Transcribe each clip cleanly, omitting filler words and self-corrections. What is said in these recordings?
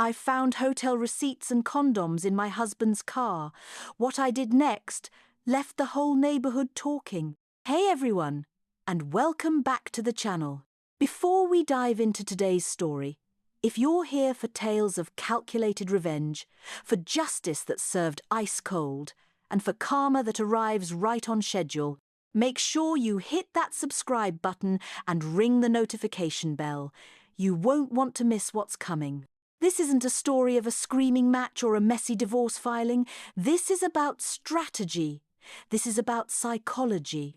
I found hotel receipts and condoms in my husband's car. What I did next left the whole neighborhood talking. Hey everyone, and welcome back to the channel. Before we dive into today's story, if you're here for tales of calculated revenge, for justice that's served ice cold, and for karma that arrives right on schedule, make sure you hit that subscribe button and ring the notification bell. You won't want to miss what's coming. This isn't a story of a screaming match or a messy divorce filing. This is about strategy. This is about psychology.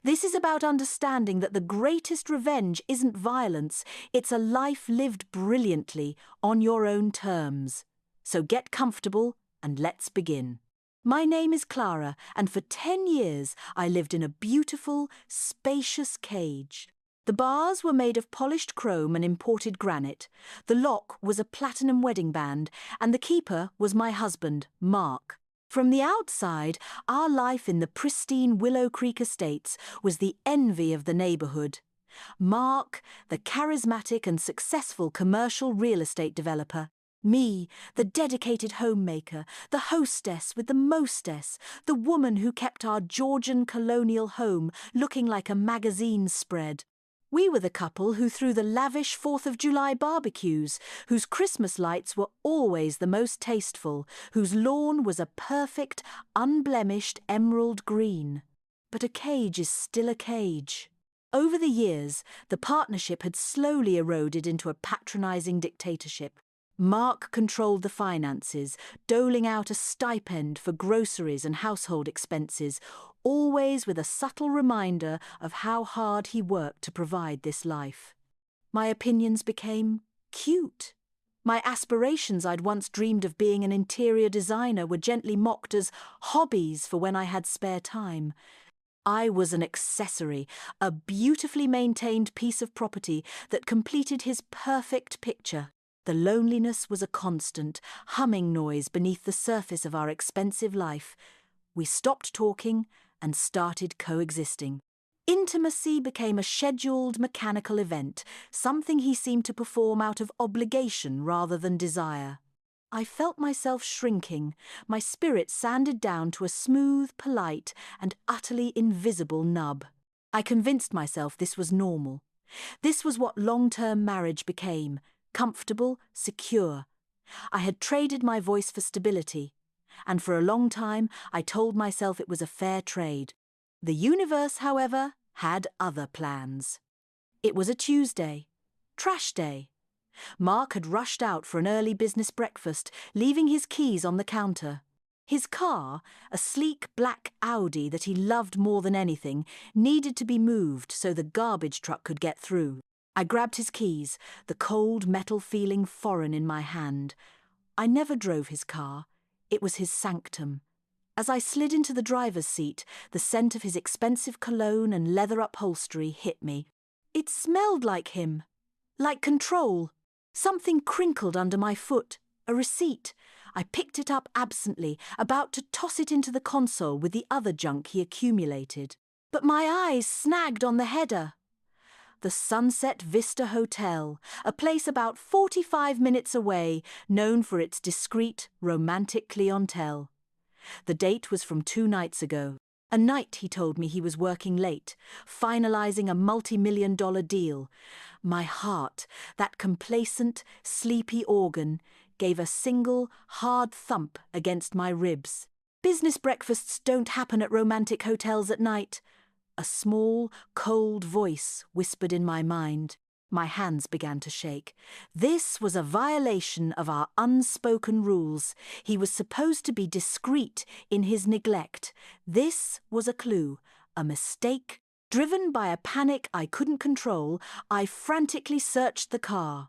This is about understanding that the greatest revenge isn't violence, it's a life lived brilliantly on your own terms. So get comfortable and let's begin. My name is Clara, and for 10 years I lived in a beautiful, spacious cage. The bars were made of polished chrome and imported granite, the lock was a platinum wedding band, and the keeper was my husband, Mark. From the outside, our life in the pristine Willow Creek Estates was the envy of the neighborhood. Mark, the charismatic and successful commercial real estate developer. Me, the dedicated homemaker, the hostess with the mostess, the woman who kept our Georgian colonial home looking like a magazine spread. We were the couple who threw the lavish 4th of July barbecues, whose Christmas lights were always the most tasteful, whose lawn was a perfect, unblemished emerald green. But a cage is still a cage. Over the years, the partnership had slowly eroded into a patronizing dictatorship. Mark controlled the finances, doling out a stipend for groceries and household expenses, always with a subtle reminder of how hard he worked to provide this life. My opinions became cute. My aspirations I'd once dreamed of being an interior designer were gently mocked as hobbies for when I had spare time. I was an accessory, a beautifully maintained piece of property that completed his perfect picture. The loneliness was a constant, humming noise beneath the surface of our expensive life. We stopped talking and started coexisting. Intimacy became a scheduled, mechanical event, something he seemed to perform out of obligation rather than desire. I felt myself shrinking, my spirit sanded down to a smooth, polite, and utterly invisible nub. I convinced myself this was normal. This was what long-term marriage became. Comfortable, secure. I had traded my voice for stability, and for a long time I told myself it was a fair trade. The universe, however, had other plans. It was a Tuesday, trash day. Mark had rushed out for an early business breakfast, leaving his keys on the counter. His car, a sleek black Audi that he loved more than anything, needed to be moved so the garbage truck could get through. I grabbed his keys, the cold metal feeling foreign in my hand. I never drove his car. It was his sanctum. As I slid into the driver's seat, the scent of his expensive cologne and leather upholstery hit me. It smelled like him, like control. Something crinkled under my foot, a receipt. I picked it up absently, about to toss it into the console with the other junk he accumulated. But my eyes snagged on the header. The Sunset Vista Hotel, a place about 45 minutes away, known for its discreet, romantic clientele. The date was from 2 nights ago. A night he told me he was working late, finalizing a multi-million-dollar deal. My heart, that complacent, sleepy organ, gave a single, hard thump against my ribs. Business breakfasts don't happen at romantic hotels at night. A small, cold voice whispered in my mind. My hands began to shake. This was a violation of our unspoken rules. He was supposed to be discreet in his neglect. This was a clue, a mistake. Driven by a panic I couldn't control, I frantically searched the car.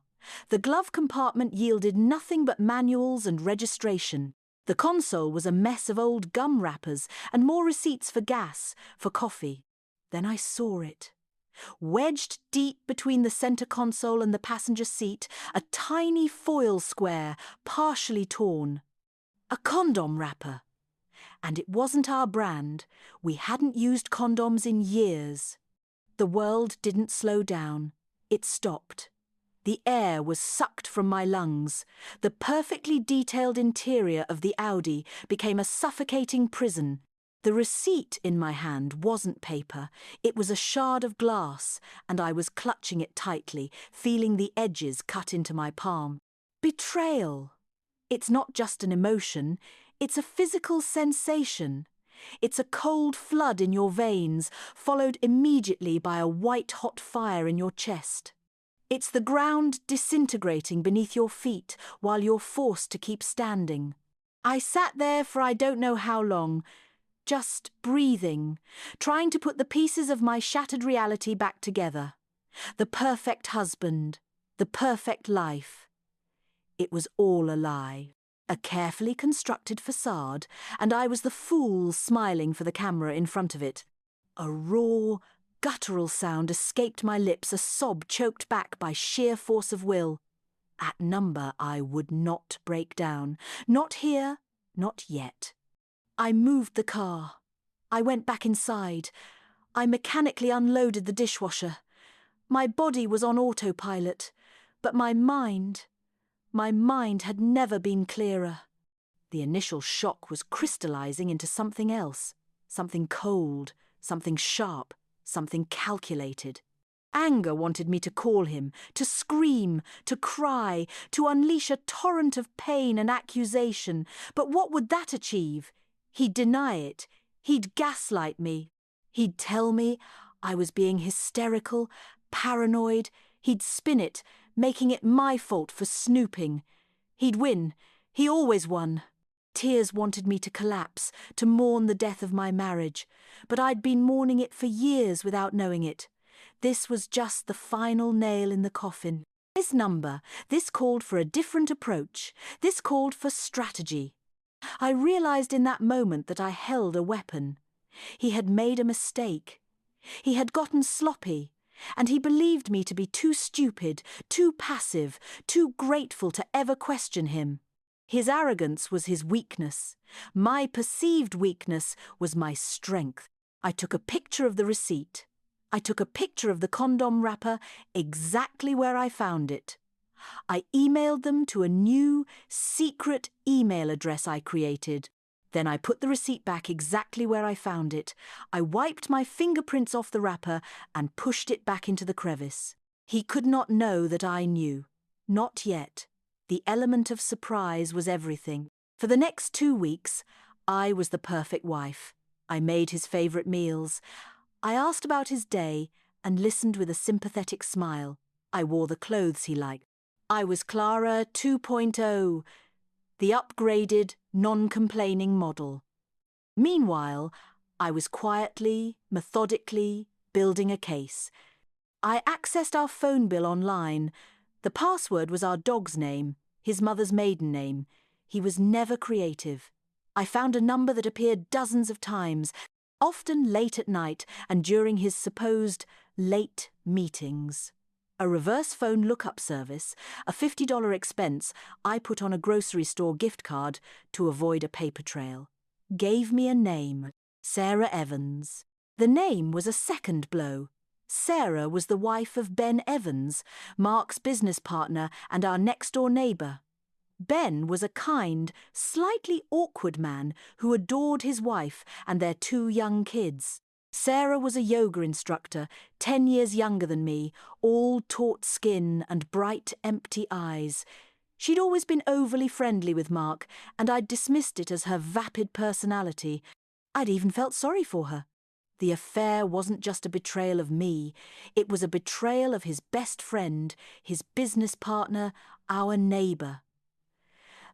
The glove compartment yielded nothing but manuals and registration. The console was a mess of old gum wrappers and more receipts for gas, for coffee. Then I saw it. Wedged deep between the center console and the passenger seat, a tiny foil square, partially torn. A condom wrapper. And it wasn't our brand. We hadn't used condoms in years. The world didn't slow down. It stopped. The air was sucked from my lungs. The perfectly detailed interior of the Audi became a suffocating prison. The receipt in my hand wasn't paper. It was a shard of glass, and I was clutching it tightly, feeling the edges cut into my palm. Betrayal. It's not just an emotion, it's a physical sensation. It's a cold flood in your veins, followed immediately by a white-hot fire in your chest. It's the ground disintegrating beneath your feet while you're forced to keep standing. I sat there for I don't know how long, just breathing, trying to put the pieces of my shattered reality back together. The perfect husband, the perfect life. It was all a lie. A carefully constructed facade, and I was the fool smiling for the camera in front of it. A raw, guttural sound escaped my lips, a sob choked back by sheer force of will. At number, I would not break down. Not here, not yet. I moved the car. I went back inside. I mechanically unloaded the dishwasher. My body was on autopilot, but my mind had never been clearer. The initial shock was crystallizing into something else, something cold, something sharp, something calculated. Anger wanted me to call him, to scream, to cry, to unleash a torrent of pain and accusation. But what would that achieve? He'd deny it. He'd gaslight me. He'd tell me I was being hysterical, paranoid. He'd spin it, making it my fault for snooping. He'd win. He always won. Tears wanted me to collapse, to mourn the death of my marriage. But I'd been mourning it for years without knowing it. This was just the final nail in the coffin. This number, this called for a different approach. This called for strategy. I realized in that moment that I held a weapon. He had made a mistake. He had gotten sloppy, and he believed me to be too stupid, too passive, too grateful to ever question him. His arrogance was his weakness. My perceived weakness was my strength. I took a picture of the receipt. I took a picture of the condom wrapper exactly where I found it. I emailed them to a new, secret email address I created. Then I put the receipt back exactly where I found it. I wiped my fingerprints off the wrapper and pushed it back into the crevice. He could not know that I knew. Not yet. The element of surprise was everything. For the next 2 weeks, I was the perfect wife. I made his favourite meals. I asked about his day and listened with a sympathetic smile. I wore the clothes he liked. I was Clara 2.0, the upgraded, non-complaining model. Meanwhile, I was quietly, methodically building a case. I accessed our phone bill online. The password was our dog's name, his mother's maiden name. He was never creative. I found a number that appeared dozens of times, often late at night and during his supposed late meetings. A reverse phone lookup service, a $50 expense I put on a grocery store gift card to avoid a paper trail, gave me a name, Sarah Evans. The name was a second blow. Sarah was the wife of Ben Evans, Mark's business partner and our next-door neighbour. Ben was a kind, slightly awkward man who adored his wife and their 2 young kids. Sarah was a yoga instructor, 10 years younger than me, all taut skin and bright, empty eyes. She'd always been overly friendly with Mark, and I'd dismissed it as her vapid personality. I'd even felt sorry for her. The affair wasn't just a betrayal of me. It was a betrayal of his best friend, his business partner, our neighbour.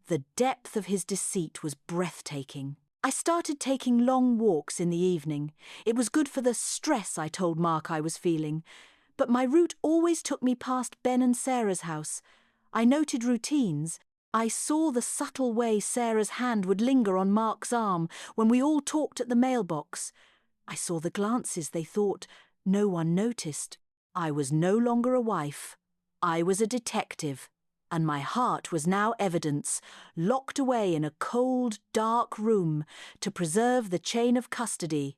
The depth of his deceit was breathtaking. I started taking long walks in the evening. It was good for the stress I told Mark I was feeling. But my route always took me past Ben and Sarah's house. I noted routines. I saw the subtle way Sarah's hand would linger on Mark's arm when we all talked at the mailbox. I saw the glances they thought no one noticed. I was no longer a wife. I was a detective. And my heart was now evidence, locked away in a cold, dark room to preserve the chain of custody.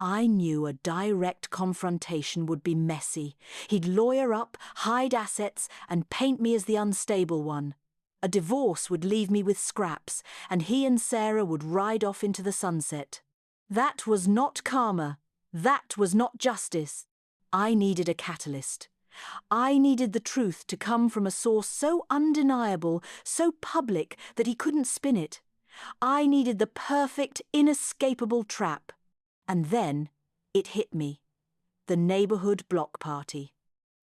I knew a direct confrontation would be messy. He'd lawyer up, hide assets, and paint me as the unstable one. A divorce would leave me with scraps, and he and Sarah would ride off into the sunset. That was not karma. That was not justice. I needed a catalyst. I needed the truth to come from a source so undeniable, so public that he couldn't spin it. I needed the perfect, inescapable trap. And then it hit me. The neighbourhood block party.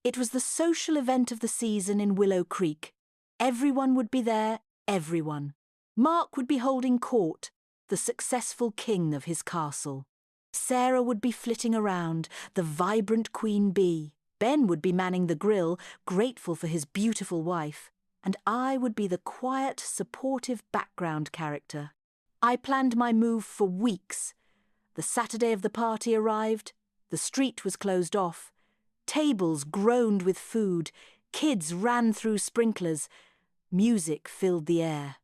It was the social event of the season in Willow Creek. Everyone would be there, everyone. Mark would be holding court, the successful king of his castle. Sarah would be flitting around, the vibrant queen bee. Ben would be manning the grill, grateful for his beautiful wife. And I would be the quiet, supportive background character. I planned my move for weeks. The Saturday of the party arrived. The street was closed off. Tables groaned with food. Kids ran through sprinklers. Music filled the air.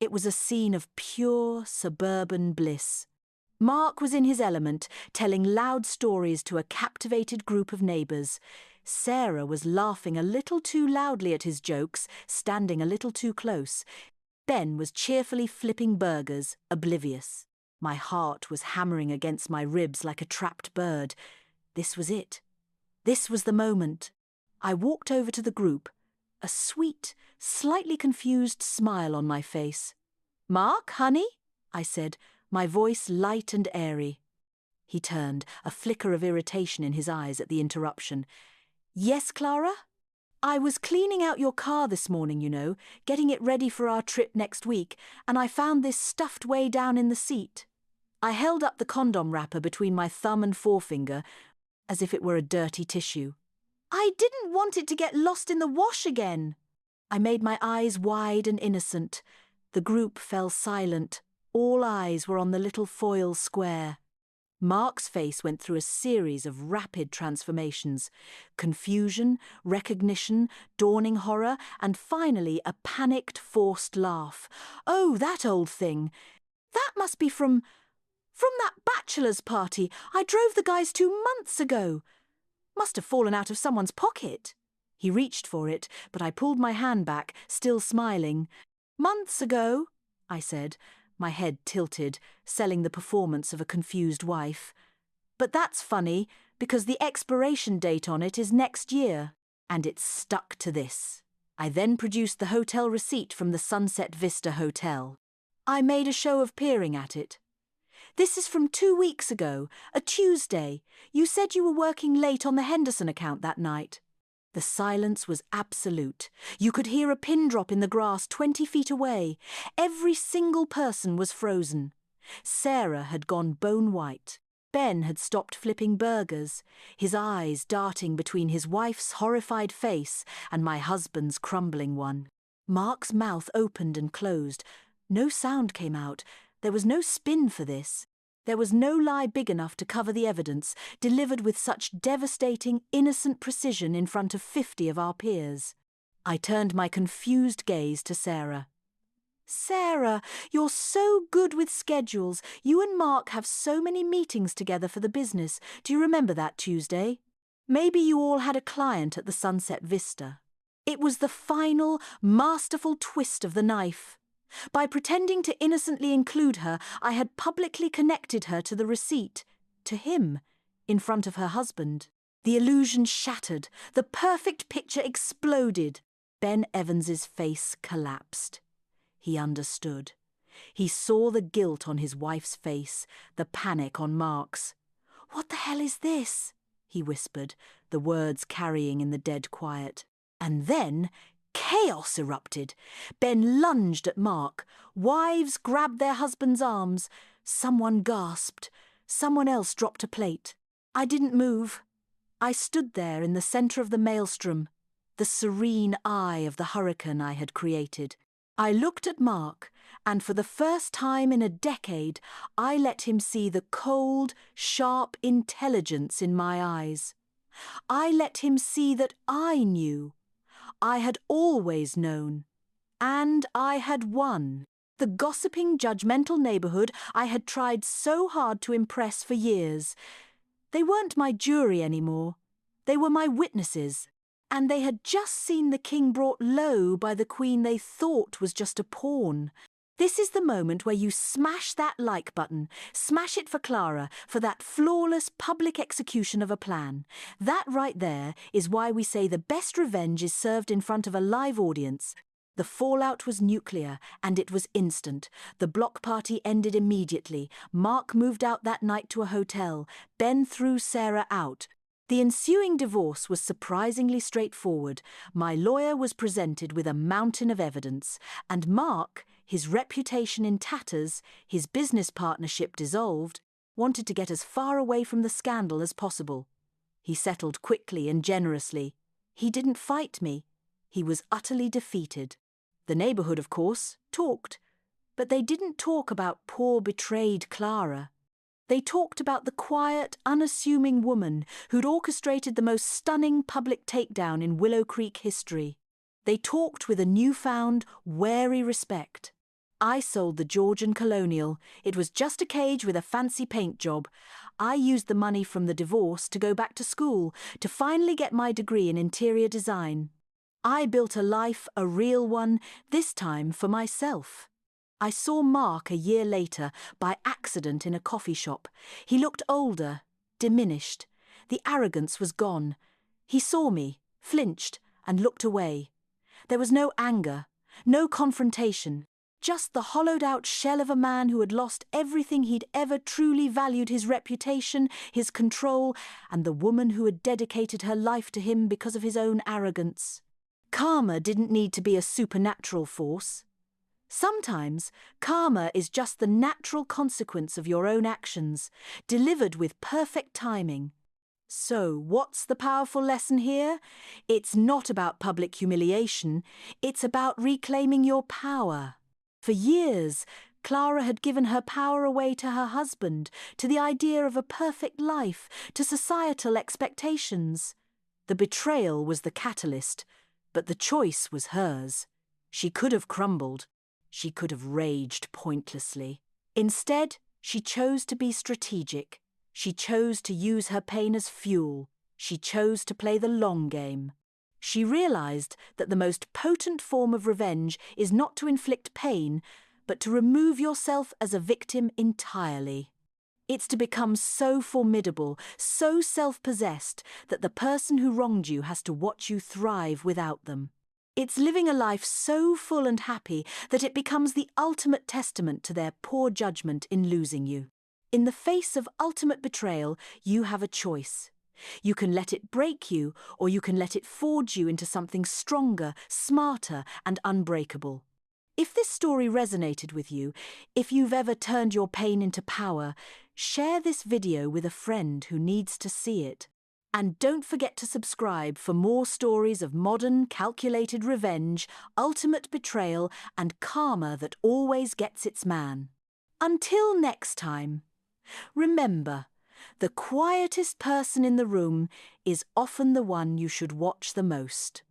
It was a scene of pure suburban bliss. Mark was in his element, telling loud stories to a captivated group of neighbours. Sarah was laughing a little too loudly at his jokes, standing a little too close. Ben was cheerfully flipping burgers, oblivious. My heart was hammering against my ribs like a trapped bird. This was it. This was the moment. I walked over to the group, a sweet, slightly confused smile on my face. "Mark, honey?" I said, my voice light and airy. He turned, a flicker of irritation in his eyes at the interruption. "Yes, Clara? I was cleaning out your car this morning, you know, getting it ready for our trip next week, and I found this stuffed way down in the seat." I held up the condom wrapper between my thumb and forefinger, as if it were a dirty tissue. "I didn't want it to get lost in the wash again." I made my eyes wide and innocent. The group fell silent. All eyes were on the little foil square. Mark's face went through a series of rapid transformations. Confusion, recognition, dawning horror, and finally a panicked, forced laugh. "Oh, that old thing. That must be from that bachelor's party I drove the guys to months ago. Must have fallen out of someone's pocket." He reached for it, but I pulled my hand back, still smiling. "Months ago," I said, my head tilted, selling the performance of a confused wife. "But that's funny, because the expiration date on it is next year." And it stuck to this. I then produced the hotel receipt from the Sunset Vista Hotel. I made a show of peering at it. "This is from 2 weeks ago, a Tuesday. You said you were working late on the Henderson account that night." The silence was absolute. You could hear a pin drop in the grass 20 feet away. Every single person was frozen. Sarah had gone bone white. Ben had stopped flipping burgers, his eyes darting between his wife's horrified face and my husband's crumbling one. Mark's mouth opened and closed. No sound came out. There was no spin for this. There was no lie big enough to cover the evidence, delivered with such devastating, innocent precision in front of 50 of our peers. I turned my confused gaze to Sarah. "Sarah, you're so good with schedules. You and Mark have so many meetings together for the business. Do you remember that Tuesday? Maybe you all had a client at the Sunset Vista." It was the final, masterful twist of the knife. By pretending to innocently include her, I had publicly connected her to the receipt, to him, in front of her husband. The illusion shattered. The perfect picture exploded. Ben Evans's face collapsed. He understood. He saw the guilt on his wife's face, the panic on Mark's. "What the hell is this?" he whispered, the words carrying in the dead quiet. And then chaos erupted. Ben lunged at Mark. Wives grabbed their husbands' arms. Someone gasped. Someone else dropped a plate. I didn't move. I stood there in the centre of the maelstrom, the serene eye of the hurricane I had created. I looked at Mark, and for the first time in a decade, I let him see the cold, sharp intelligence in my eyes. I let him see that I knew. I had always known, and I had won. The gossiping, judgmental neighborhood I had tried so hard to impress for years. They weren't my jury anymore. They were my witnesses. And they had just seen the king brought low by the queen they thought was just a pawn. This is the moment where you smash that like button. Smash it for Clara, for that flawless public execution of a plan. That right there is why we say the best revenge is served in front of a live audience. The fallout was nuclear, and it was instant. The block party ended immediately. Mark moved out that night to a hotel. Ben threw Sarah out. The ensuing divorce was surprisingly straightforward. My lawyer was presented with a mountain of evidence, and Mark, his reputation in tatters, his business partnership dissolved, wanted to get as far away from the scandal as possible. He settled quickly and generously. He didn't fight me. He was utterly defeated. The neighborhood, of course, talked, but they didn't talk about poor betrayed Clara. They talked about the quiet, unassuming woman who'd orchestrated the most stunning public takedown in Willow Creek history. They talked with a newfound, wary respect. I sold the Georgian Colonial. It was just a cage with a fancy paint job. I used the money from the divorce to go back to school, to finally get my degree in interior design. I built a life, a real one, this time for myself. I saw Mark a year later, by accident in a coffee shop. He looked older, diminished. The arrogance was gone. He saw me, flinched, and looked away. There was no anger, no confrontation, just the hollowed-out shell of a man who had lost everything he'd ever truly valued: his reputation, his control, and the woman who had dedicated her life to him because of his own arrogance. Karma didn't need to be a supernatural force. Sometimes, karma is just the natural consequence of your own actions, delivered with perfect timing. So, what's the powerful lesson here? It's not about public humiliation, it's about reclaiming your power. For years, Clara had given her power away to her husband, to the idea of a perfect life, to societal expectations. The betrayal was the catalyst, but the choice was hers. She could have crumbled. She could have raged pointlessly. Instead, she chose to be strategic. She chose to use her pain as fuel. She chose to play the long game. She realized that the most potent form of revenge is not to inflict pain, but to remove yourself as a victim entirely. It's to become so formidable, so self-possessed, that the person who wronged you has to watch you thrive without them. It's living a life so full and happy that it becomes the ultimate testament to their poor judgment in losing you. In the face of ultimate betrayal, you have a choice. You can let it break you, or you can let it forge you into something stronger, smarter, and unbreakable. If this story resonated with you, if you've ever turned your pain into power, share this video with a friend who needs to see it. And don't forget to subscribe for more stories of modern, calculated revenge, ultimate betrayal, and karma that always gets its man. Until next time, remember, the quietest person in the room is often the one you should watch the most.